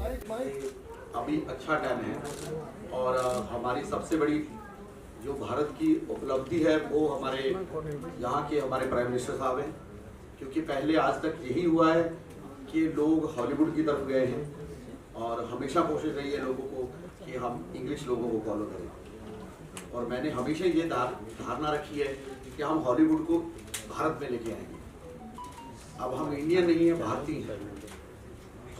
अभी अच्छा टाइम है और हमारी सबसे बड़ी जो भारत की उपलब्धि है वो हमारे यहाँ के हमारे प्राइम मिनिस्टर साहब हैं, क्योंकि पहले आज तक यही हुआ है कि लोग हॉलीवुड की तरफ गए हैं और हमेशा कोशिश रही है लोगों को कि हम इंग्लिश लोगों को फॉलो करें। और मैंने हमेशा ये धारणा रखी है कि हम हॉलीवुड को भारत में लेके आएंगे। अब हम इंडियन नहीं है, भारतीय हैं।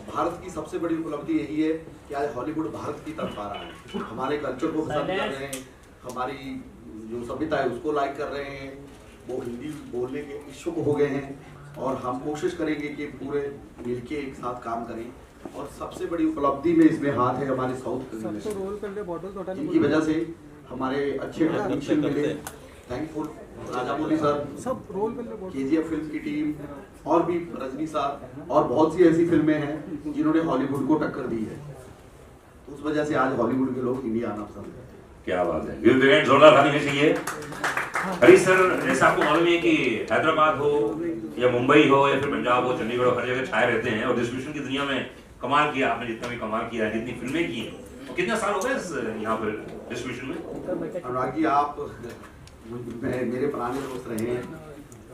भारत की सबसे बड़ी उपलब्धि यही है कि आज हॉलीवुड भारत की तरफ आ रहा है, हमारे कल्चर को पसंद कर रहे हैं, हमारी जो सभ्यता है उसको लाइक कर रहे हैं, वो हिंदी बोलने के इच्छुक हो गए हैं और हम कोशिश करेंगे कि पूरे मिलके एक साथ काम करें। और सबसे बड़ी उपलब्धि में इसमें हाथ है हमारे साउथ फिल्म में, जिनकी वजह से हमारे अच्छे टेक्नीशियन मिले। Thankful Rajamouli sir, KGF film की टीम और भी रजनी साहब और बहुत सी ऐसी फिल्में हैं जिन्होंने हॉलीवुड को टक्कर दी है। तो उस वजह से आज हॉलीवुड के लोग इंडिया आना पसंद है। क्या बात है, जोरदार ताली चाहिए। हरीश सर, जैसे आपको मालूम है कि हैदराबाद हो या मुंबई हो या फिर पंजाब हो, चंडीगढ़ हो, हर जगह छाए रहते हैं और डिस्ट्रीब्यूशन की दुनिया में कमाल किया आपने, जितना भी कमाल किया है, जितनी फिल्में की हैं। और कितने साल हो गए यहाँ पर डिस्ट्रीब्यूशन में? अनुराग जी, आप मेरे पुराने दोस्त रहे हैं।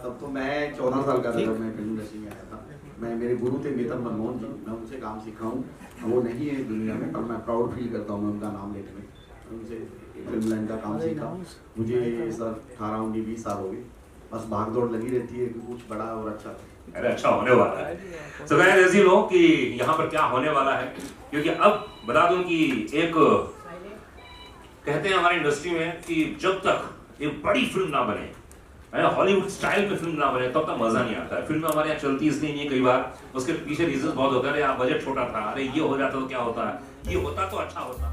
तब तो मैं 14 साल का था जब मैं फिल्म इंडस्ट्री में आया था। मेरे गुरु थे मितन मनमोहन जी, मैं उनसे काम सीखा हूँ। वो नहीं है दुनिया में, पर मैं प्राउड फील करता हूँ मैं उनका नाम लेने में। उनसे फिल्म लाइन का काम सीखा। मुझे सर 18-19-20 साल हो गए। बस भागदौड़ लगी रहती है कि कुछ बड़ा और अच्छा। अरे अच्छा होने वाला है। तो मैं ऐसे लोग कि यहाँ पर क्या होने वाला है, क्योंकि अब बता दूं कि एक कहते हैं हमारी इंडस्ट्री में कि जब तक एक बड़ी फिल्म ना बने, हॉलीवुड स्टाइल में फिल्म ना बने, तब तक मजा नहीं आता है। फिल्म हमारे यहाँ चलती इसलिए नहीं है, कई बार उसके पीछे रीजन बहुत होता है। अरे यहाँ बजट छोटा था, अरे ये हो जाता तो क्या होता है, ये होता तो अच्छा होता।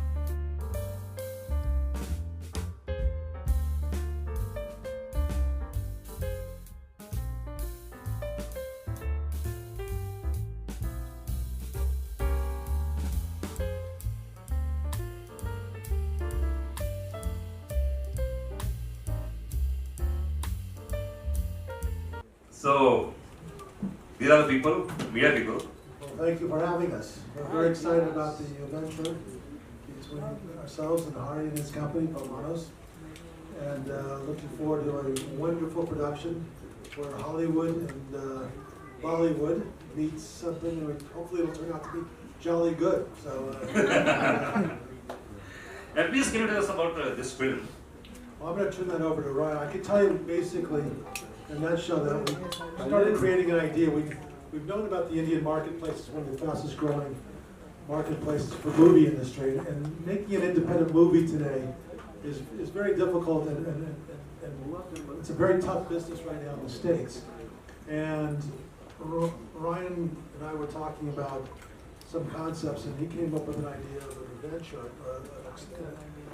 So, these are the people, media people. Well, thank you for having us. We're very excited about the venture between ourselves and Hari and his company, Palmanos, and looking forward to a wonderful production where Hollywood and Bollywood meets something, and hopefully it'll turn out to be jolly good. So, And please can you tell us about this film? well, I'm going to turn that over to Ryan. I can tell you basically, in a nutshell, that we started creating an idea. We've known about the Indian marketplace as one of the fastest growing marketplaces for movie industry, and making an independent movie today is very difficult, and it's a very tough business right now in the States. And Ryan and I were talking about some concepts, and he came up with an idea of an adventure,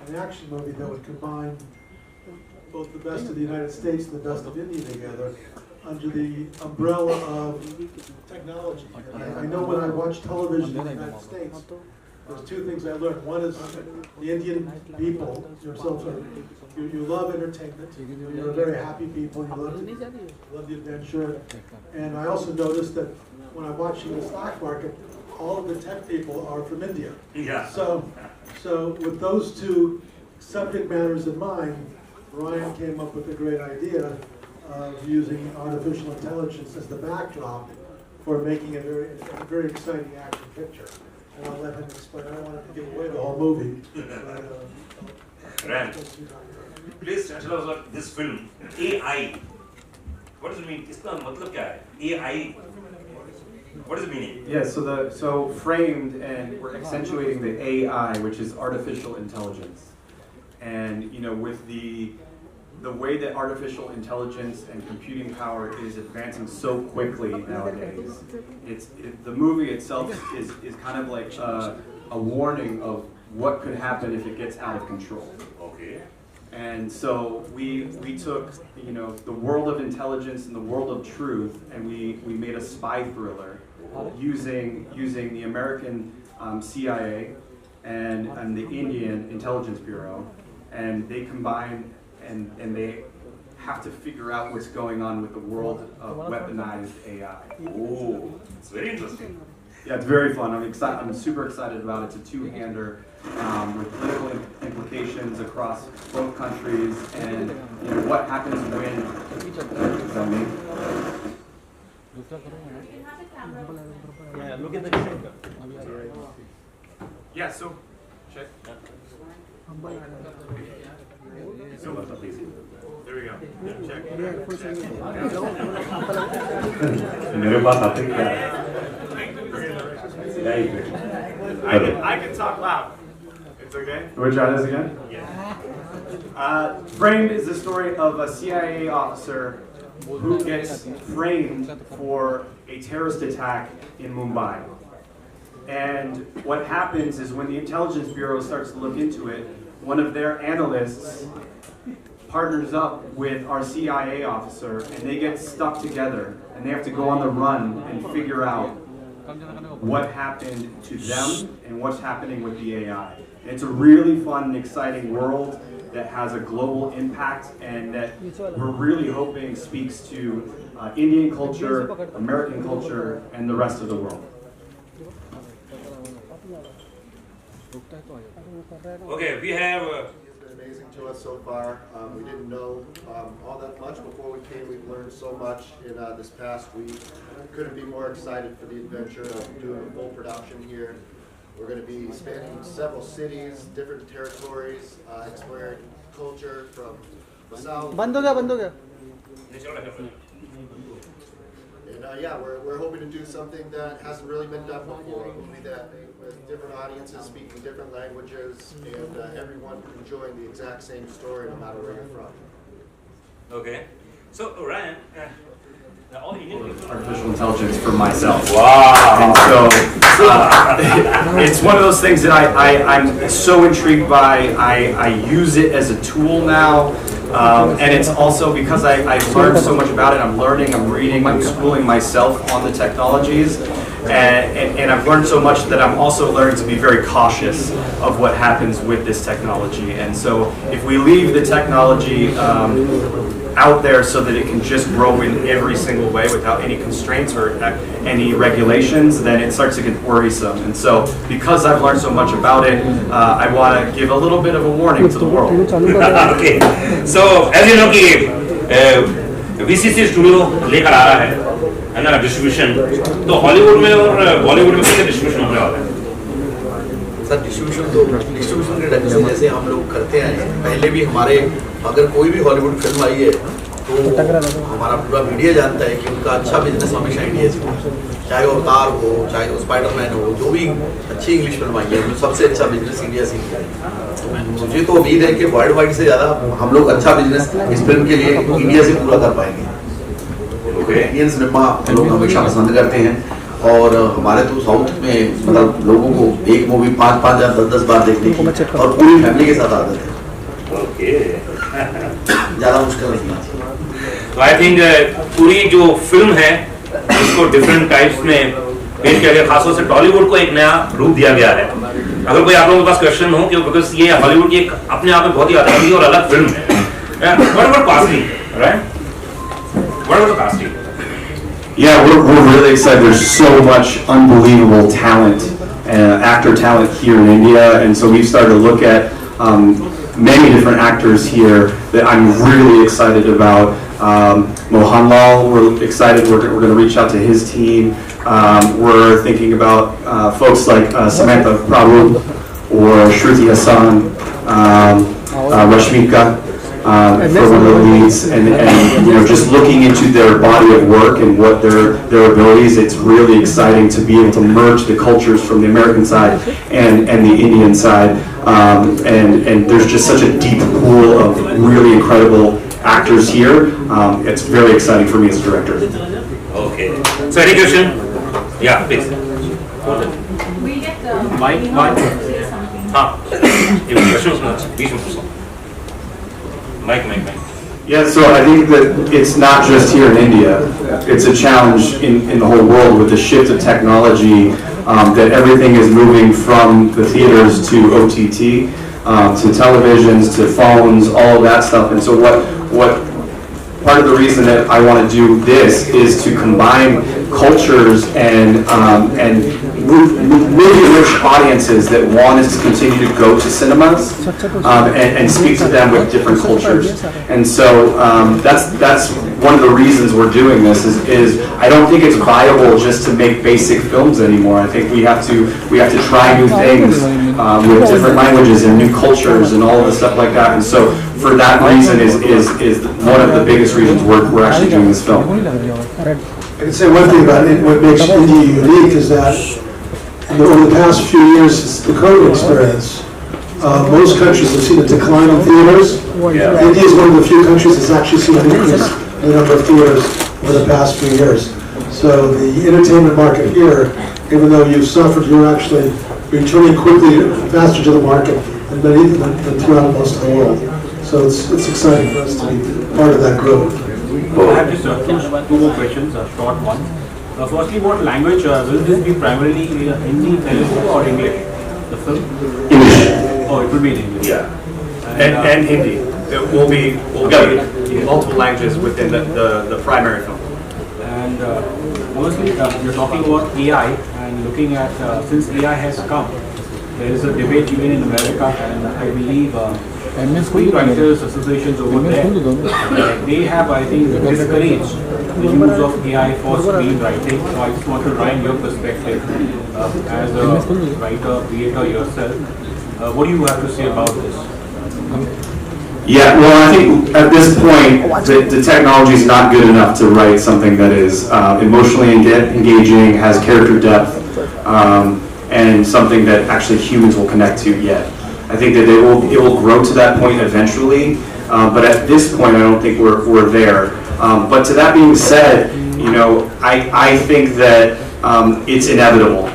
an action movie that would combine both the best of the United States and the best of India together under the umbrella of technology. And I know when I watch television in the United States, there's two things I learned. One is the Indian people yourselves you love entertainment. You're a very happy people. You love the adventure. And I also noticed that when I'm watching the stock market, all of the tech people are from India. Yeah. So with those two subject matters in mind, Ryan came up with a great idea of using artificial intelligence as the backdrop for making a very exciting action picture. And I'll let him explain. I don't want to give away the whole movie. Rand, please tell us about this film, AI. What does it mean? इसका मतलब क्या है? AI. What is the meaning? Yes, so framed, and we're accentuating the AI, which is artificial intelligence. And with the way that artificial intelligence and computing power is advancing so quickly nowadays, the movie itself is kind of like a warning of what could happen if it gets out of control. Okay. And so we took the world of intelligence and the world of truth, and we made a spy thriller using the American CIA and the Indian Intelligence Bureau, and they combine and they have to figure out what's going on with the world of weaponized AI. Oh, it's very interesting. Yeah, it's very fun. I'm super excited about it. It's a two-hander with political implications across both countries, and what happens when. Is that me? Yeah, look at the camera. Yeah. So check. So there we go. Check. मेरे पास आते क्या I can talk loud. It's okay? Can we try this again? Yeah. Framed is the story of a CIA officer who gets framed for a terrorist attack in Mumbai. And what happens is when the Intelligence Bureau starts to look into it, one of their analysts partners up with our CIA officer, and they get stuck together, and they have to go on the run and figure out what happened to them and what's happening with the AI. And it's a really fun and exciting world that has a global impact, and that we're really hoping speaks to Indian culture, American culture, and the rest of the world. Okay, we have It's been amazing to us so far. We didn't know all that much before we came. We've learned so much in this past week. Couldn't be more excited for the adventure of doing a full production here. We're going to be spanning several cities, different territories, exploring culture from the south. बंद हो गया And yeah, we're hoping to do something that hasn't really been done before. A movie that with different audiences speaking different languages, and everyone enjoying the exact same story no matter where you're from. okay. So Ryan, all Indian people. Artificial intelligence for myself. Wow. And so it's one of those things that I'm so intrigued by. I use it as a tool now. And it's also because I've learned so much about it. I'm learning, I'm reading, I'm schooling myself on the technologies. And I've learned so much that I'm also learning to be very cautious of what happens with this technology. And so if we leave the technology out there so that it can just grow in every single way without any constraints or any regulations, then it starts to get worrisome. And so because I've learned so much about it, I want to give a little bit of a warning to the world. Okay. So as you know कि VCC studio लेकर आ रहा है ना distribution, तो Hollywood में और बॉलीवुड में कैसे डिस्ट्रीब्यूशन होने वाला है? सर डिस्ट्रीब्यूशन के ढंग से जैसे हम लोग करते हैं, पहले भी हमारे अगर कोई भी हॉलीवुड फिल्म आई है तो हमारा पूरा मीडिया जानता है कि उनका अच्छा बिजनेस हमेशा इंडिया से हो, चाहे वो अवतार हो, चाहे वो स्पाइडरमैन हो, जो भी अच्छी इंग्लिश फिल्म आई है उनमें सबसे अच्छा बिजनेस इंडिया से ही है। मुझे तो उम्मीद है कि वर्ल्ड वाइड से ज़्यादा हम लोग अच्छा बिजनेस इस फिल्म के लिए इंडिया से पूरा कर पाएंगे। इंडियन सिनेमा लोग हमेशा पसंद करते हैं, और हमारे तो साउथ में मतलब लोगों को एक मूवी 5-5 या 10-10 बार देखने की और पूरी फैमिली के साथ आदत है। ओके। ज़्यादा मुश्किल नहीं है। तो आई थिंक पूरी जो फिल्म है इसको डिफरेंट टाइप्स में पेश किया गया, खासतौर से टॉलीवुड को एक नया रूप दिया गया है। अगर कोई आप लोगों के पास क्वेश्चन हो कि बिकॉज ये हॉलीवुड की एक अपने आप में बहुत ही अलग और अलग फिल्म है, what about casting, right? What about the casting? Yeah, we're really excited. There's so much unbelievable talent, actor talent here in India, and so we've started to look at many different actors here that I'm really excited about. Mohanlal, we're excited. We're going to reach out to his team. We're thinking about folks like Samantha Prabhu or Shruti Hassan, Rashmika. For one of the leads, and you know, just looking into their body of work and what their abilities, it's really exciting to be able to merge the cultures from the American side and the Indian side, and there's just such a deep pool of really incredible actors here. It's very exciting for me as a director. Okay. So any question? Yeah, please. We get the Mike. हाँ, एक question उसमें बीच में पूछो। Mike. Yeah, so I think that it's not just here in India. It's a challenge in the whole world with the shift of technology, that everything is moving from the theaters to OTT, to televisions, to phones, all of that stuff. And so what part of the reason that I want to do this is to combine cultures and movie-rich audiences that want us to continue to go to cinemas and speak to them with different cultures. And so that's one of the reasons we're doing this is I don't think it's viable just to make basic films anymore. I think we have to try new things with different languages and new cultures and all of the stuff like that. And so for that reason is one of the biggest reasons we're actually doing this film. I can say one thing about it, what makes India unique is that over the past few years since the COVID experience, most countries have seen a decline in theaters. India is one of the few countries that's actually seen an increase in the number of theaters over the past few years. So the entertainment market here, even though you've suffered, you're actually returning quickly, faster to the market than throughout most of the world. So it's exciting for us to be part of that growth. I have just two more questions, short ones. Firstly, what language will this be primarily Hindi, Telugu or English? The film? English. Oh, it will be in English. Yeah, and Hindi. It will be multiple languages within the primary film. And mostly you're talking about AI and looking at since AI has come, there is a debate even in America, and I believe screenwriters associations over there, they have, I think, discouraged the use of AI for screenwriting. So I just want to Ryan your perspective as a writer, creator yourself. What do you have to say about this? Yeah, well, I think at this point, the technology is not good enough to write something that is emotionally engaging, has character depth, and something that actually humans will connect to yet. I think that it will grow to that point eventually, but at this point, I don't think we're there. But to that being said, you know, I think that it's inevitable.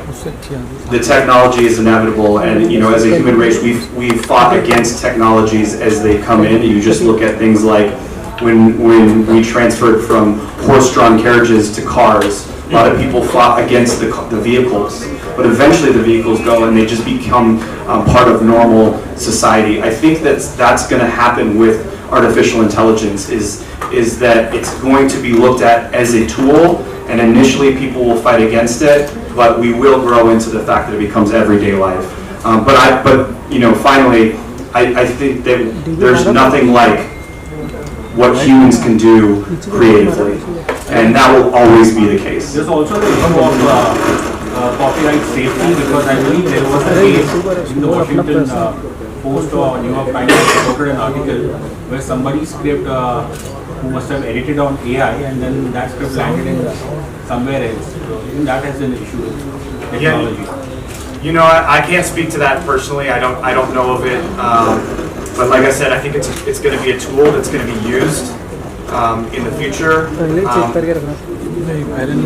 The technology is inevitable, and you know, as a human race, we've fought against technologies as they come in. You just look at things like when we transferred from horse-drawn carriages to cars. A lot of people fought against the vehicles, but eventually the vehicles go and they just become part of normal society. I think that's going to happen with artificial intelligence. Is that it's going to be looked at as a tool, and initially people will fight against it, but we will grow into the fact that it becomes everyday life. But you know, finally, I think that there's nothing like what humans can do creatively, and that will always be the case. There's also the issue of copyright safety, because I believe there was a case in the Washington Post or New York Times reported an article where somebody's script who must have edited on AI, and then that script landed in somewhere else. So even that has an issue with technology. Yeah. You know, I can't speak to that personally. I don't know of it. But like I said, I think it's going to be a tool that's going to be used in the future.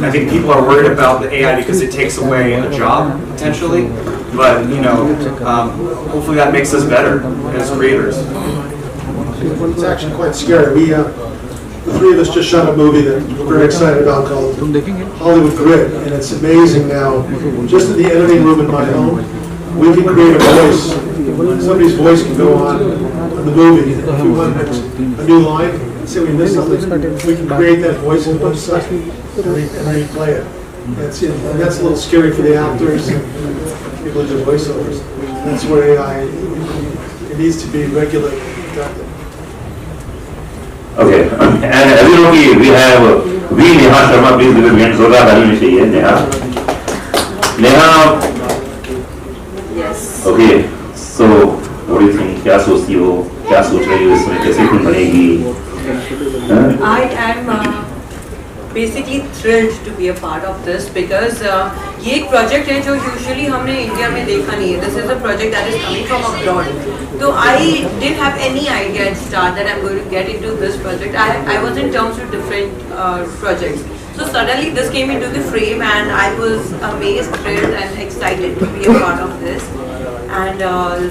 I think people are worried about the AI because it takes away a job potentially. But you know, hopefully that makes us better as creators. It's actually quite scary. The three of us just shot a movie that we're very excited about called Hollywood Grid, and it's amazing now. Just in the editing room in my home, we can create a voice. Somebody's voice can go on the movie. If we want a new line, say we missed something, we can create that voice in 1 second and replay it. That's it. And that's a little scary for the actors and people who do voiceovers. That's where AI, it needs to be regulated and protected. Okay, and as you know, we have Neha Sharma. Please give a hand. Zola Dali चाहिए Neha. Neha. Yes. Okay, so what do you think? क्या सोचती हो? क्या सोच रही हो इसमें? कैसे फिल्म बनेगी? I am basically thrilled to be a part of this because ये एक project है जो usually हमने India में देखा नहीं है. This is a project that is coming from abroad. So I didn't have any idea at start that I'm going to get into this project. I was in terms with different projects. So suddenly this came into the frame and I was amazed, thrilled and excited to be a part of this. And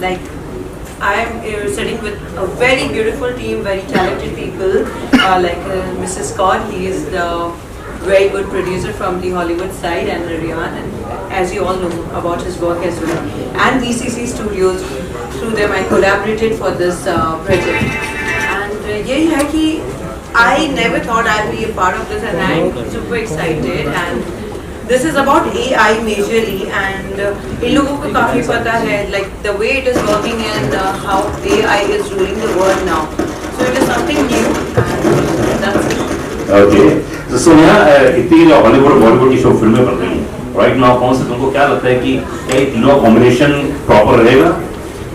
like I'm sitting with a very beautiful team, very talented people like Mrs. Scott. He is the very good producer from the Hollywood side, and Ryan, and as you all know about his work as well. And VCC Studios, through them I collaborated for this project. And यही है कि I never thought I'll be a part of this, and I'm super excited. And this is about AI majorly, and in लोगों को काफी पता है, like the way it is working and how AI is ruling the world now. So it is something new, and that's it. Okay. So Sonia, इतनी जो Hollywood Bollywood की show फिल्में बन रही हैं राइट नाउ, कौन से तुमको क्या लगता है कि क्या ये तीनों कॉम्बिनेशन प्रॉपर रहेगा?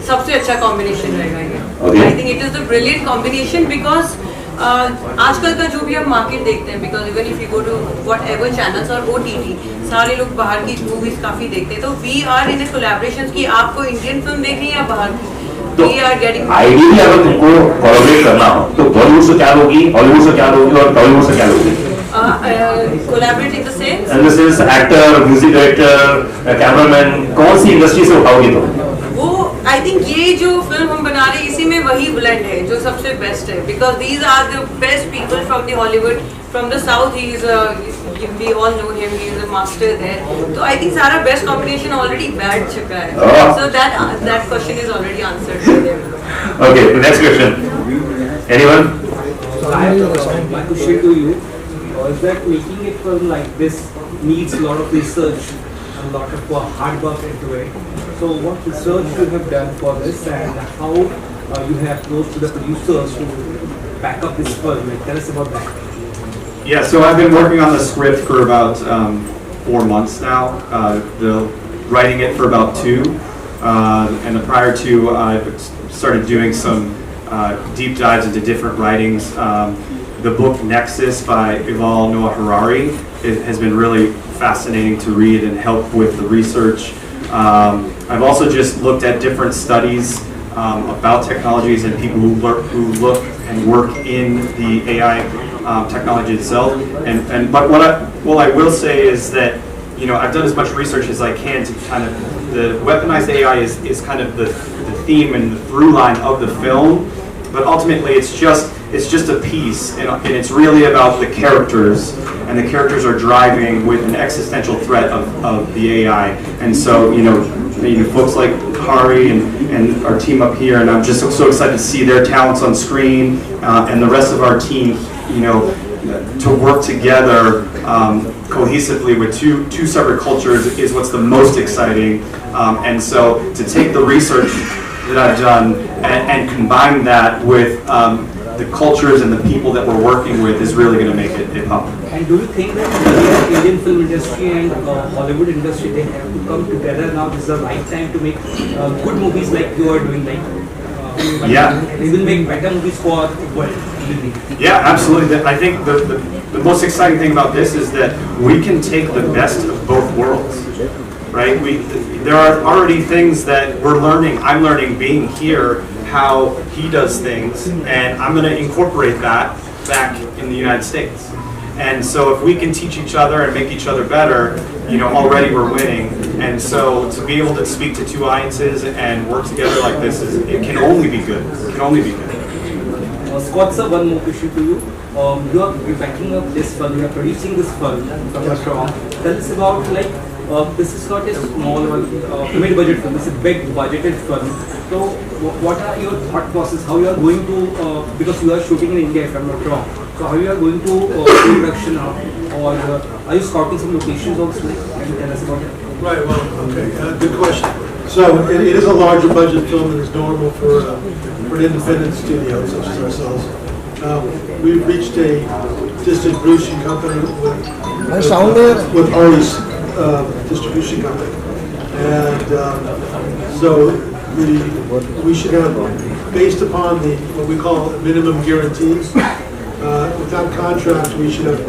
सबसे अच्छा कॉम्बिनेशन रहेगा ये. Okay. I think it is the brilliant combination because आजकल का जो भी हम मार्केट देखते हैं, because even if you go to whatever channels और OTT, सारे लोग बाहर की मूवीज काफी देखते हैं. तो we are in a collaboration कि आपको इंडियन फिल्म देखनी है या बाहर की. वी आर गेटिंग आइडियली अगर तुमको कोलैबोरेट करना हो तो बॉलीवुड से क्या लोगी, हॉलीवुड से क्या लोगी और टॉलीवुड से क्या लोगी? Collaborate in the sense actor, music director, cameraman, कौन सी इंडस्ट्री से उठाओगी तुम? वो आई थिंक ये जो फिल्म हम बना रहे हैं इसी में वही ब्लेंड है जो सबसे बेस्ट है, because these are the best people from the Hollywood, from the south. He is we all know him, he is a master there. तो आई थिंक सारा बेस्ट कॉम्बिनेशन ऑलरेडी बैठ चुका है. So that question is already answered by them. Okay, the next question. Anyone? So I have my question to you. Is that making a film like this needs a lot of research and a lot of hard work into it? So what research you have done for this, and how you have approached to the producers to back up this film? Tell us about that. Yeah, so I've been working on the script for about 4 months now. Writing it for about 2, and the prior to I've started doing some deep dives into different writings. The book Nexus by Yuval Noah Harari has been really fascinating to read and help with the research. I've also just looked at different studies about technologies and people who look and work in the AI technology itself. But what I will say is that, you know, I've done as much research as I can to kind of, the weaponized AI is kind of the theme and the through line of the film, but ultimately it's just a piece, and it's really about the characters, and the characters are driving with an existential threat of the AI. And so, you know, folks like Hari and our team up here, and I'm just so excited to see their talents on screen, and the rest of our team, you know, to work together cohesively with two separate cultures is what's the most exciting. And so to take the research that I've done and combine that with the cultures and the people that we're working with is really going to make it pop. And do you think that the Indian film industry and Hollywood industry, they have to come together now? This is the right time to make good movies like you are doing, Yeah. They will make better movies for the world. Yeah, absolutely. I think the most exciting thing about this is that we can take the best of both worlds, right? There are already things that we're learning. I'm learning being here how he does things, and I'm going to incorporate that back in the United States. And so if we can teach each other and make each other better, you know, already we're winning. And so to be able to speak to two audiences and work together like this, it can only be good. It can only be good. Scott sir, one more question to you. You're backing up this film, you're producing this film from the strong. Tell us about, like, this is not a small mid-budget film, this is a big budgeted film. So what are your thought process, how you are going to, because you are shooting in India if I'm not wrong, so how you are going to production or are you scouting some locations also? Can you tell us about it? Right, well, okay, good question. So it is a larger budget film than is normal for an independent studio such as ourselves. We've reached a distribution company with Ari's distribution company, and so we should have, based upon what we call minimum guarantees, without contract, we should have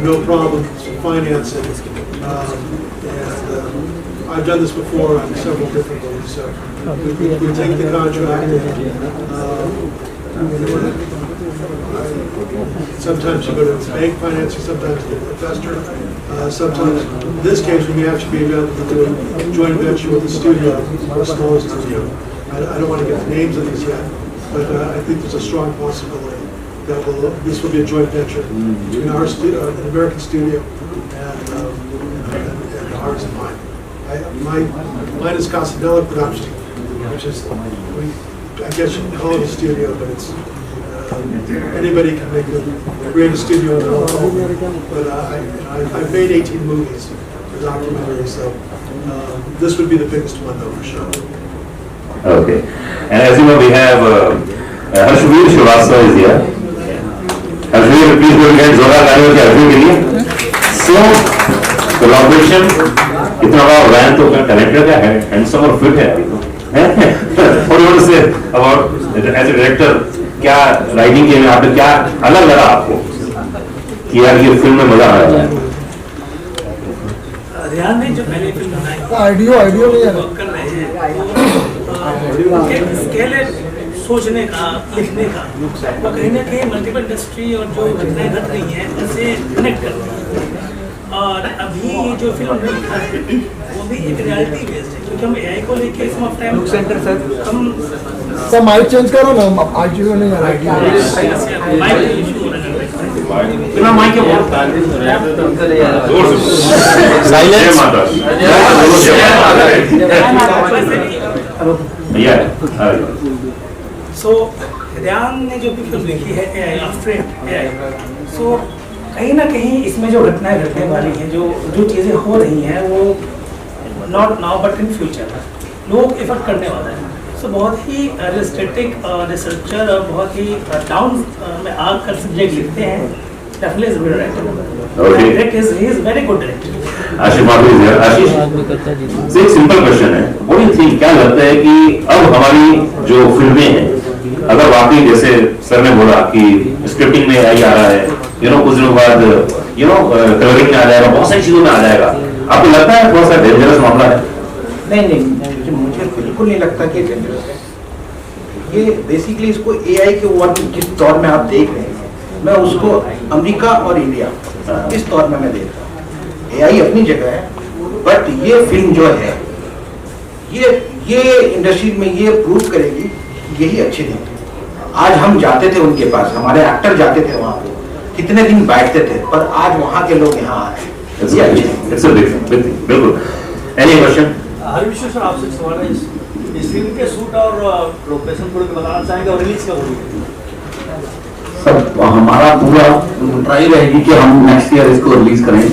no problems financing. I've done this before on several different movies, so we take the contract sometimes you go to bank financing, sometimes the investor, sometimes, in this case, we may actually be able to do a joint venture with the studio, a smaller studio. I don't want to get the names of these yet, but I think there's a strong possibility that this will be a joint venture between our studio, an American studio, and ours and mine. Mine is Casanella Production, which is, I guess you can call it a studio, but it's Anybody can make a great studio in Hong Kong, but I've made 18 movies for documentaries, so this would be the biggest one though, for sure. Okay. And as you know, we have Harshveer Srivastava is here. Harshveer, please go ahead. जोरदार तालियों से Harshveer के लिए. So, collaboration इतना बड़ा brand तो क्या director क्या है? Handsome और fit है अभी तो. What do you want to say about as a director? क्या writing के में आपने क्या अलग लगा आपको? कि यार ये फिल्म में मजा आ रहा है. रियान ने जो पहले फिल्म बनाई आइडियो नहीं है कर रहे हैं एक स्केल है सोचने का लिखने का वो कहीं ना कहीं मल्टीपल इंडस्ट्री और जो घटनाएं घट रही हैं उससे कनेक्ट करती है और अभी ये जो फिल्म हमने लिखा है वो भी एक रियलिटी बेस्ड है क्योंकि हम एआई को लेके सम ऑफ टाइम सेंटर सर हम सर माइक चेंज करो ना आइडियो नहीं आ रहा माइक इशू हो रहा है बिना माइक के बोल सो रियान ने जो भी फिल्म लिखी है एआई आफ्टर एआई सो कहीं ना कहीं इसमें जो घटनाएं घटने वाली हैं जो चीज़ें हो रही हैं वो not now but in future लोग एफर्ट करने वाले हैं सो बहुत ही रिस्ट्रिक्टिव रिसर्चर और बहुत ही डाउन में आग कर सब्जेक्ट लिखते हैं definitely is a good director okay he is very good director Ashish Madhuri is here आशीष से एक सिंपल क्वेश्चन है what do you think क्या लगता है कि अब हमारी जो फिल्में हैं अगर वाकई जैसे सर ने बोला कि स्क्रिप्टिंग में AI आ रहा है कुछ दिनों बाद कलरिंग में आ जाएगा बहुत सारी चीजों में आ जाएगा आपको लगता है थोड़ा सा डेंजरस मामला है नहीं मुझे बिल्कुल नहीं लगता कि डेंजरस है ये बेसिकली इसको AI के वर्ड जिस दौर में आप देख रहे हैं मैं उसको अमेरिका और इंडिया इस दौर में मैं देख रहा हूँ AI अपनी जगह है बट ये फिल्म जो है ये इंडस्ट्री में ये प्रूव करेगी यही अच्छे दिन आज हम जाते थे उनके पास हमारे एक्टर जाते थे वहाँ पे कितने दिन बैठते थे पर आज वहाँ के लोग यहाँ आए ये अच्छे बिल्कुल एनी क्वेश्चन हरिविश्व सर आपसे सवाल है इस फिल्म के शूट और लोकेशन थोड़ी बताना चाहेंगे और रिलीज कब होगी सब हमारा पूरा ट्राई रहेगी कि हम नेक्स्ट ईयर इसको रिलीज करें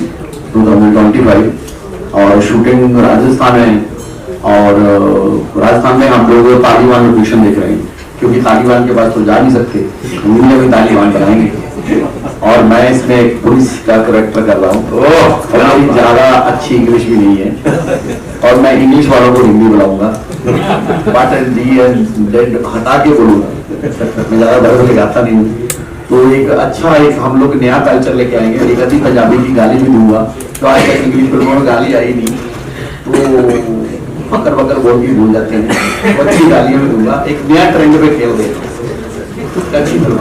2025 और शूटिंग राजस्थान में और राजस्थान में हम लोग तालिबान लोकेशन देख रहे हैं क्योंकि तालिबान के पास तो जा नहीं सकते इंडिया में तालिबान बनाएंगे और मैं इसमें एक पुलिस का कैरेक्टर कर रहा हूँ ज्यादा अच्छी इंग्लिश भी नहीं है और मैं इंग्लिश वालों को हिंदी बुलाऊंगा हटा के बोलूंगा मैं ज्यादा बड़े बड़े गाता नहीं हूँ तो एक अच्छा एक हम लोग नया कल्चर लेके आएंगे एक अधिक पंजाबी की गाली भी दूंगा तो आज तक इंग्लिश फिल्मों में गाली आई नहीं तो फकर वकर बोल के भूल जाते हैं अच्छी गालियां में दूंगा एक नया ट्रेंड पे खेल रहे अच्छी film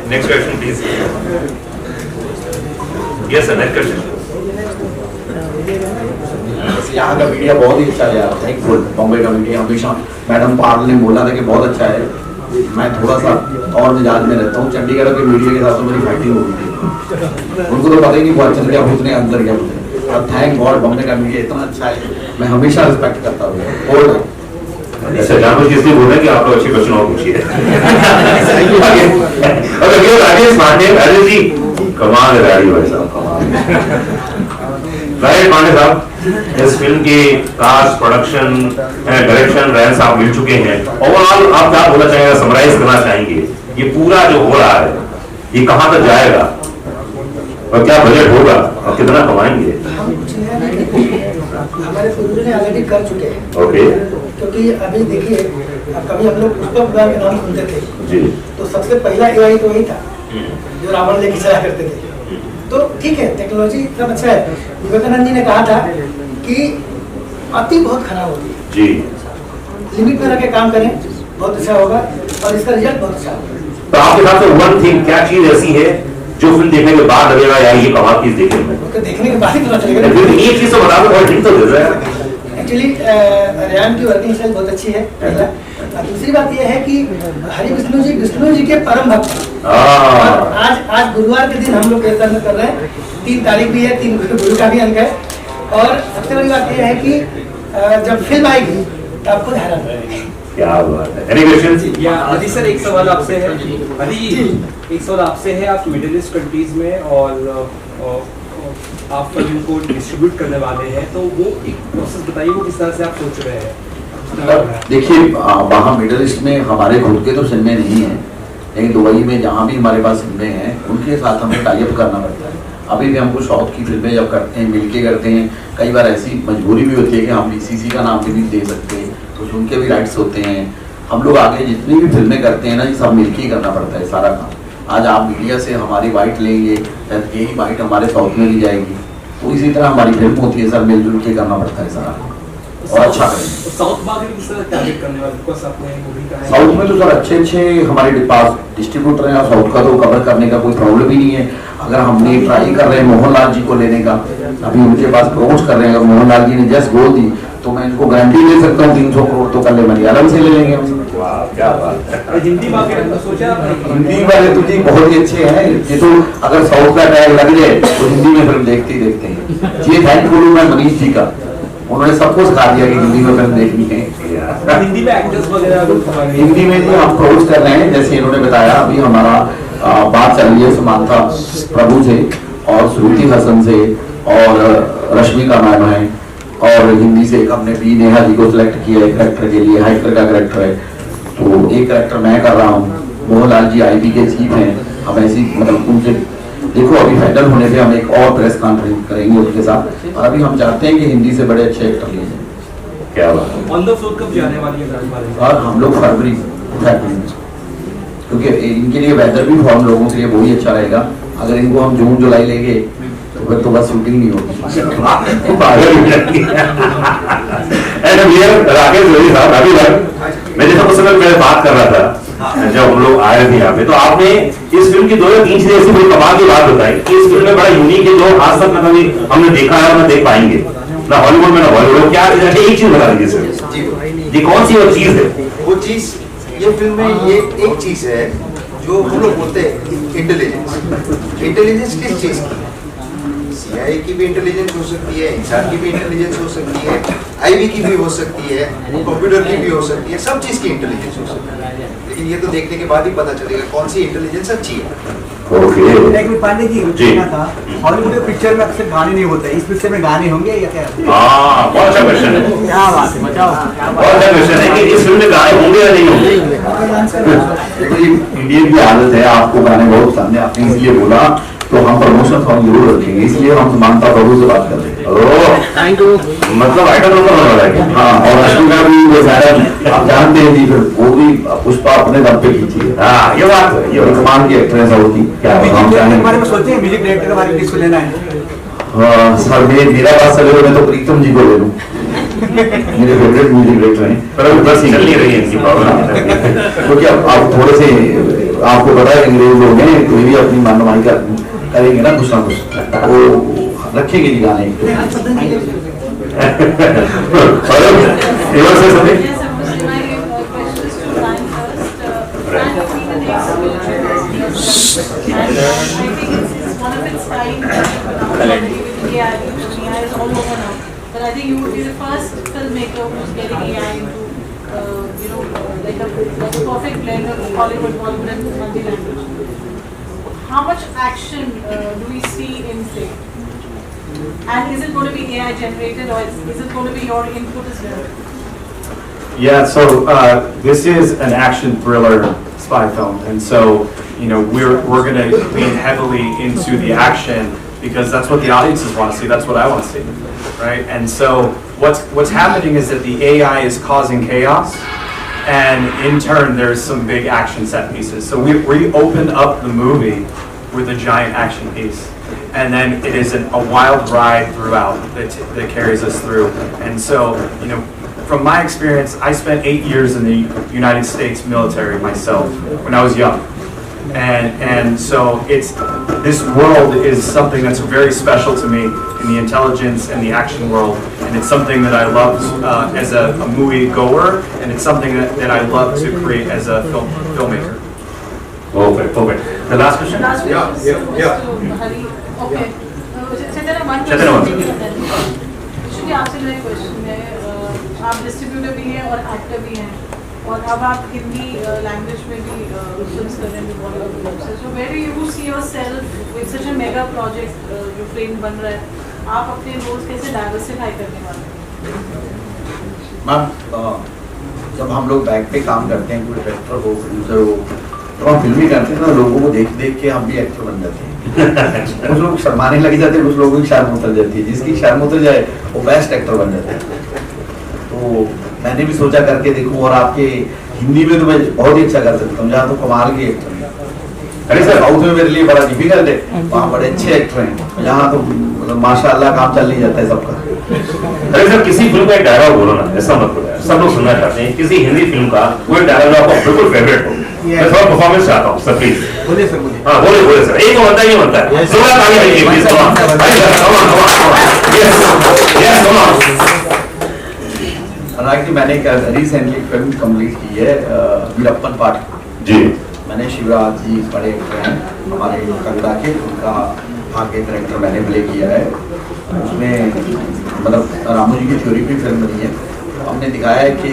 next question please yes sir next question यहाँ का मीडिया बहुत ही अच्छा है थैंकफुल बॉम्बे का मीडिया हमेशा मैडम पार्ल ने बोला था कि बहुत अच्छा है मैं थोड़ा सा और मिजाज में रहता हूँ चंडीगढ़ के मीडिया के साथ तो मेरी फाइटिंग हो गई थी उनको तो पता ही नहीं बहुत चल गया घुसने अंदर गया और थैंक गॉड बॉम्बे का मीडिया इतना अच्छा है मैं हमेशा रिस्पेक्ट करता हूँ अच्छा जानवर किसने बोला कि आप लोग अच्छे क्वेश्चन और पूछिए राजेश पांडे राजेश जी कमाल है गाड़ी भाई साहब कमाल राजेश पांडे साहब इस फिल्म के कास्ट प्रोडक्शन डायरेक्शन रैन साहब मिल चुके हैं ओवरऑल आप क्या बोलना चाहेंगे समराइज करना चाहेंगे ये पूरा जो हो रहा है ये कहाँ तक जाएगा और क्या बजट होगा और कितना कमाएंगे हमारे पूर्वजों ने ऑलरेडी कर चुके हैं ओके क्योंकि अभी देखिए कभी हम लोग पुष्पक विभाग के नाम सुनते थे जी तो सबसे पहला AI तो वही था जो रावण लेके चला करते थे तो ठीक है टेक्नोलॉजी सब अच्छा है विवेकानंद जी ने कहा था कि अति बहुत खराब होती है जी लिमिट में रह के काम करें बहुत अच्छा होगा और इसका रिजल्ट बहुत अच्छा होगा तो आपके हिसाब से वन थिंग क्या चीज ऐसी है जो फिल्म देखने के बाद लगेगा यार ये कमाल चीज देखे मैं तो देखने के बाद ही पता चलेगा एक चीज तो बता दो बहुत ठीक तो दे रहा है एक्चुअली रेयान की वर्किंग स्टाइल बहुत अच्छी है पहला दूसरी बात यह है कि हरि विष्णु जी के परम भक्त हैं और आज गुरुवार के दिन हम लोग कीर्तन कर रहे हैं 3 तारीख भी है 3 गुरु का भी अंक है और सबसे बड़ी बात यह है कि जब फिल्म आएगी आप खुद हैरान रहेंगे। क्या बात है। Any question? या अली सर, एक सवाल आपसे है। अली, एक सवाल आपसे है, आप मिडिल ईस्ट कंट्रीज में और आप फिल्म को डिस्ट्रीब्यूट करने वाले हैं, तो वो एक प्रोसेस बताइए, वो किस तरह से आप सोच रहे हैं? देखिए, वहाँ मिडिल ईस्ट में हमारे खुद के तो फिल्में नहीं हैं, लेकिन दुबई में जहाँ भी हमारे पास फिल्में हैं उनके साथ हमें टाई अप करना पड़ता है। अभी भी हमको साउथ की फिल्में जब करते हैं मिलके करते हैं, कई बार ऐसी मजबूरी भी होती है कि हम बीसीसी का नाम भी नहीं दे सकते, तो उनके भी राइट्स होते हैं। हम लोग आगे जितनी भी फिल्में करते हैं ना, ये सब मिलके ही करना पड़ता है सारा काम। आज आप मीडिया से हमारी बाइट लेंगे, यही बाइट हमारे साउथ में ली जाएगी, तो इसी तरह हमारी फिल्म होती है सर, मिलजुल के करना पड़ता है सारा और अच्छा करेंगे। साउथ मार्केट किस तरह टारगेट करने वाले? बिकॉज़ आपने मूवी का साउथ में तो सर अच्छे हमारे पास डिस्ट्रीब्यूटर हैं और साउथ का तो कवर करने का कोई प्रॉब्लम ही नहीं है। अगर हमने ट्राई कर रहे हैं मोहनलाल जी को लेने का, अभी उनके पास अप्रोच कर रहे हैं, अगर मोहनलाल जी ने जस्ट बोल दी तो मैं इनको गारंटी दे सकता हूँ 300 करोड़ तो कर ले, मलयालम से ले लेंगे हम। क्या बात है। हिंदी मार्केट में सोचा आपने? हिंदी वाले तो जी बहुत ही अच्छे हैं, ये तो अगर साउथ का टैग लग जाए तो हिंदी में फिल्म देखते ही देखते हैं। ये थैंक बोलूँ मैं मनीष जी का, उन्होंने सबको सिखा दिया कि हिंदी में फिल्म देखनी है। हिंदी में एक्टर्स वगैरह हिंदी में जी हम अप्रोच कर रहे हैं, जैसे इन्होंने बताया अभी हमारा बात चल रही है समांथा प्रभु से और श्रुति हसन से और रश्मिका मैम है, और हिंदी से एक हमने बी नेहा जी को सिलेक्ट किया है करेक्टर के लिए, हाइकर का करेक्टर है, तो एक करेक्टर मैं कर रहा हूँ। मोहनलाल जी आईबी के चीफ हैं, हम ऐसी मतलब उनसे देखो अभी फाइनल होने पे हम एक और प्रेस कॉन्फ्रेंस करेंगे उनके साथ, और अभी हम चाहते हैं कि हिंदी से बड़े अच्छे एक्टर लिए जाए। क्या बात है। ऑन द फ्लोर कब जाने वाली है? और हम लोग फरवरी में, क्योंकि इनके लिए वेदर भी हम लोगों के लिए वही अच्छा रहेगा। अगर इनको हम जून जुलाई लेंगे तो फिर तो बस शूटिंग नहीं होगी। राकेश जोशी साहब, अभी मैं जैसा उस समय मैं बात कर रहा था जब हम लोग आए थे यहाँ पे, तो आपने इस फिल्म की 2 या 3 चीजें ऐसी बड़ी कमाल की बात बताई कि इस फिल्म में बड़ा यूनिक है जो आज तक कभी हमने देखा है और ना देख पाएंगे, ना हॉलीवुड में ना बॉलीवुड। क्या एक चीज बता दीजिए, ये कौन सी वो चीज है? वो चीज ये फिल्म में ये एक चीज है जो हम लोग बोलते हैं इंटेलिजेंस। इंटेलिजेंस किस चीज की? सीआईए की भी इंटेलिजेंस हो सकती है, इंसान की भी इंटेलिजेंस हो सकती है, आईबी की भी हो सकती है, कंप्यूटर की भी हो सकती है, सब चीज की इंटेलिजेंस हो सकती है। लेकिन ये तो देखने के बाद ही पता चलेगा कौन सी इंटेलिजेंस अच्छी है। एक पांडे जी पूछना था, हॉलीवुड के पिक्चर में अक्सर गाने नहीं होते, इस पिक्चर में गाने होंगे या क्या? बहुत अच्छा क्वेश्चन है। क्या बात है, बताओ। बहुत अच्छा क्वेश्चन है कि इस फिल्म में गाने होंगे या नहीं होंगे। देखो ये इंडियन की आदत है, आपको गाने बहुत पसंद है, आपने इसलिए बोला तो हम प्रमोशन सॉन्ग जरूर रखेंगे, इसलिए हम समानता प्रभु से बात कर रहे हैं। Thank you. मतलब आइटम नंबर होने वाला है। हाँ, और रश्मिका भी वो मैडम आप जानते हैं जी, फिर वो भी पुष्पा अपने दम पे खींची है। हाँ, ये बात है, ये कमाल की एक्ट्रेस है उसकी। क्या हम चाहेंगे बारे में सोचे हैं, म्यूजिक डायरेक्टर के बारे में किसको लेना है? हाँ सर, मेरा बात सर मैं तो प्रीतम जी को ले लूँ, मेरे फेवरेट म्यूजिक डायरेक्टर हैं, पर बस चल नहीं रही है इनकी प्रॉब्लम। क्योंकि अब थोड़े से आपको पता है अंग्रेज लोग हैं, कोई भी अपनी मनमानी करेंगे ना कुछ ना कुछ, वो रखेंगे जी गाने। But I think you would be the first filmmaker who's getting AI into, like a perfect blend of Hollywood, Bollywood, and multi-language. How much action do we see in film? And is it going to be AI generated, or is it going to be your input as well? Yeah, so this is an action thriller spy film, and so we're going to lean heavily into the action because that's what the audiences want to see. That's what I want to see, right? And so what's happening is that the AI is causing chaos, and in turn there's some big action set pieces. So we opened up the movie with a giant action piece, and then it is a wild ride throughout that carries us through. And so from my experience, I spent 8 years in the United States military myself when I was young. And so this world is something that's very special to me in the intelligence and the action world, and it's something that I loved as a movie goer, and it's something that I love to create as a filmmaker. Perfect. The last question? Yeah. Okay. Chaitanya, one question. Actually, आपसे मेरा question है, आप distributor भी हैं और actor भी हैं, और अब आप हिंदी लैंग्वेज में भी फिल्म्स कर रहे हैं बॉलीवुड फिल्म से. So where do you see yourself with such a mega project जो फ्रेम बन रहा है, आप अपने रोल्स कैसे डाइवर्सिफाई करने वाले हैं? मैम, जब हम लोग बैक पे काम करते हैं, कोई डायरेक्टर हो, प्रोड्यूसर हो, तो हम फिल्म ही करते हैं ना, लोगों को देख देख के हम भी एक्टर बन जाते हैं. कुछ लोग शर्माने लग जाते हैं, कुछ लोगों की शर्म उतर जाती है. जिसकी शर्म उतर जाए वो बेस्ट एक्टर बन जाते हैं. तो मैंने भी सोचा करके देखूं, और आपके हिंदी में तो मैं बहुत ही अच्छा कर सकता हूँ, जहाँ तो कमाल के एक्टर हैं. अरे सर, साउथ में मेरे लिए बड़ा डिफिकल्ट है, वहाँ बड़े अच्छे एक्टर हैं, यहाँ तो मतलब माशाल्लाह काम चल नहीं जाता है सबका. अरे सर, किसी फिल्म का एक डायलॉग बोलो ना, ऐसा मत बोलो, सब लोग सुनना चाहते हैं. किसी हिंदी फिल्म का कोई डायलॉग आपको बिल्कुल फेवरेट हो, मैं थोड़ा परफॉर्मेंस चाहता हूँ सर, प्लीज. बोलिए सर, बोलिए. हाँ, बोले सर. एक बनता ही बनता है. जोरदार ताली बजाइए please. Come on, yes, come on. हालांकि मैंने रिसेंटली फिल्म कंप्लीट की है, वीरप्पन पार्ट जी. मैंने शिवराज जी बड़े एक्टर हैं हमारे कगड़ा के, उनका भाग्य कैरेक्टर मैंने प्ले किया है. उसमें मतलब रामू जी की थ्योरी पे फिल्म बनी है. हमने दिखाया है कि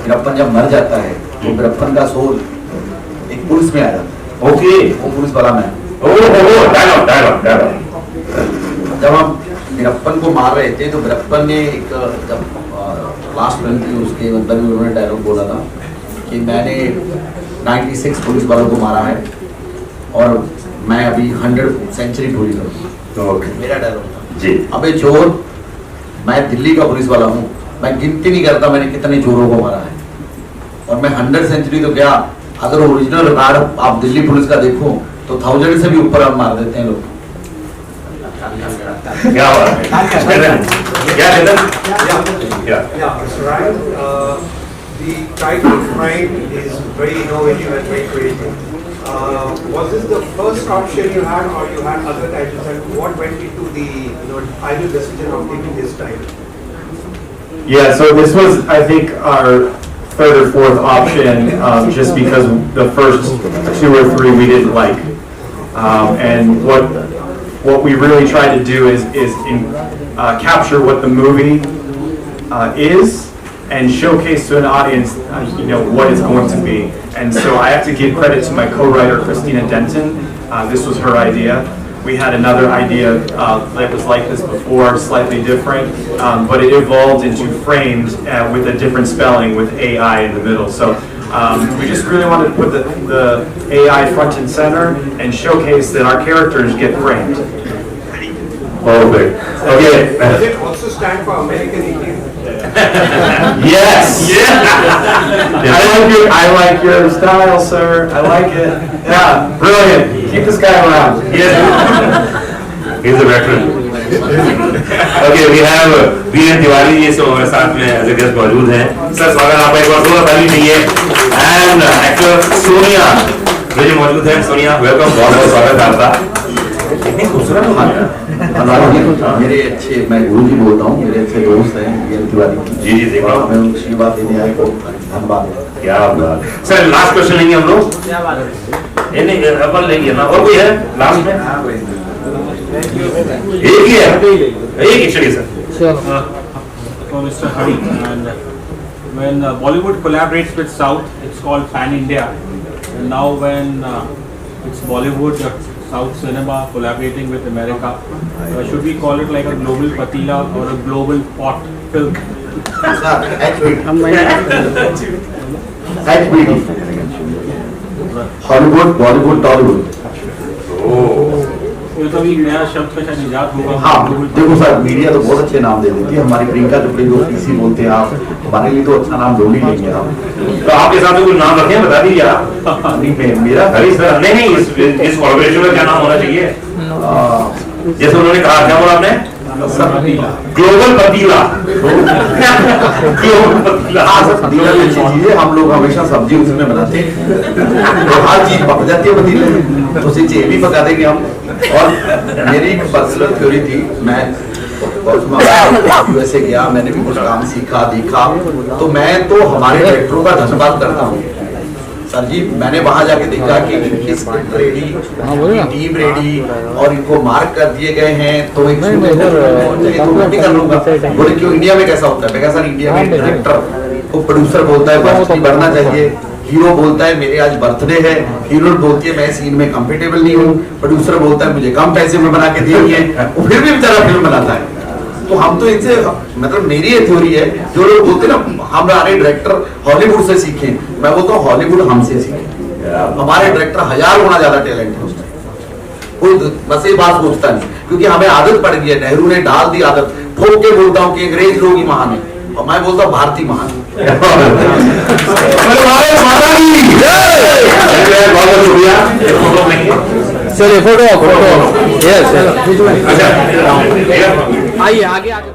वीरप्पन जब मर जाता है तो वीरप्पन का सोल एक पुलिस में आ जाता है. ओके, वो पुलिस वाला मैं. डायलॉग. जब हम वीरप्पन को मार रहे थे तो वीरप्पन ने एक जब लास्ट फिल्म थी उसके अंदर भी उन्होंने डायलॉग बोला था कि मैंने 96 पुलिस वालों को मारा है और मैं अभी 100 सेंचुरी पूरी करूँ. मेरा डायलॉग था जी. अबे चोर, मैं दिल्ली का पुलिस वाला हूँ, मैं गिनती नहीं करता मैंने कितने चोरों को मारा है, और मैं 100 सेंचुरी तो क्या, अगर ओरिजिनल रिकॉर्ड आप दिल्ली पुलिस का देखो तो 1000 से भी ऊपर हम मार देते हैं लोग. क्या बात है. The title Prime is very innovative and very creative. Was this the first option you had, or you had other titles, and what went into the final decision of taking this title? Yeah, so this was, I think, our third or fourth option, just because the first 2 or 3 we didn't like, and what we really tried to do is capture what the movie is and showcase to an audience, what it's going to be. And so I have to give credit to my co-writer Christina Denton. This was her idea. We had another idea that was like this before, slightly different, but it evolved into framed with a different spelling with AI in the middle. So we just really wanted to put the AI front and center and showcase that our characters get framed. Perfect. Okay. Does it also stand for American Indian? Yes. Yeah. I like your style, sir. I like it. Yeah, brilliant. Keep this guy around. Yeah. He's a veteran. Okay, we have Virendra Tiwari ji सब हमारे साथ में as a guest मौजूद हैं. Sir, स्वागत आपका एक बार जोरदार ताली दीजिए. एंड एक्टर सोनिया जी मौजूद हैं. सोनिया, वेलकम. बहुत बहुत स्वागत है आपका. कितनी खूबसूरत हमारा मेरे अच्छे, मैं गुरु जी बोलता हूँ, मेरे अच्छे दोस्त हैं वीरेंद्र तिवारी जी. जी, देखो हमें उनकी आशीर्वाद देने आए को धन्यवाद. क्या बात. सर, लास्ट क्वेश्चन लेंगे हम लोग. क्या बात है. नहीं, अपन लेंगे ना, और कोई है लास्ट में? एक ही है, एक चलिए sir. For Mr. Hari, and when Bollywood collaborates with South, it's called Pan India. And now when it's Bollywood, South cinema collaborating with America, should we call it like a global patila or a global pot film? Hollywood, Bollywood, Tollywood. ये तो भी नया शब्द का शायद इजाद होगा. हाँ, देखो सर, मीडिया तो बहुत अच्छे नाम दे देती है. हमारी प्रियंका चोपड़ी को पीसी बोलते हैं आप, हमारे लिए तो अच्छा नाम ढूंढ ही लेंगे आप. तो आपके साथ में कुछ नाम रखे हैं, बता दीजिए आप. नहीं, मेरा हरी सर. नहीं, इस कॉर्पोरेशन में क्या नाम होना चाहिए? जैसे उन्होंने कहा, क्या बोला आपने? ग्लोबल पतीला. ग्लोबल पतीला. हाँ सर, पतीला में अच्छी चीज है. हम लोग हमेशा सब्जी उसमें बनाते हैं, तो हर चीज पक जाती है पतीले में, तो उसे भी पका देंगे हम. और मेरी एक पर्सनल थ्योरी थी, मैं यूएसए गया, मैंने भी कुछ काम सीखा, देखा, तो मैं तो हमारे डायरेक्टरों का धन्यवाद करता हूँ. सर जी मैंने वहां जाके देखा कि इनकी स्क्रिप्ट रेडी, टीम रेडी और इनको मार्क कर दिए गए हैं, तो एक तो मैं भी कर लूंगा। बोले क्यों इंडिया में कैसा होता है? मैं कहा सर इंडिया में डायरेक्टर को प्रोड्यूसर बोलता है बस नहीं बढ़ना चाहिए, हीरो बोलता है मेरे आज बर्थडे है, हीरोइन बोलती है मैं सीन में कंफर्टेबल नहीं हूँ, प्रोड्यूसर बोलता है मुझे कम पैसे में बना के दिए, वो फिर भी बेचारा फिल्म बनाता है। तो हम तो इनसे मतलब मेरी ये थ्योरी है, जो लोग बोलते ना हमारे डायरेक्टर हॉलीवुड से सीखे, मैं बोलता हूँ हॉलीवुड हमसे सीखे। हमारे डायरेक्टर 1000 गुना ज्यादा टैलेंट है उसमें, कोई बस ये बात सोचता नहीं, क्योंकि हमें आदत पड़ गई है, नेहरू ने डाल दी आदत। ठोक के बोलता हूँ कि अंग्रेज लोग ही महान है और मैं बोलता हूँ भारतीय महान है। बहुत शुक्रिया। चलिए फोटो यस आइए आगे आगे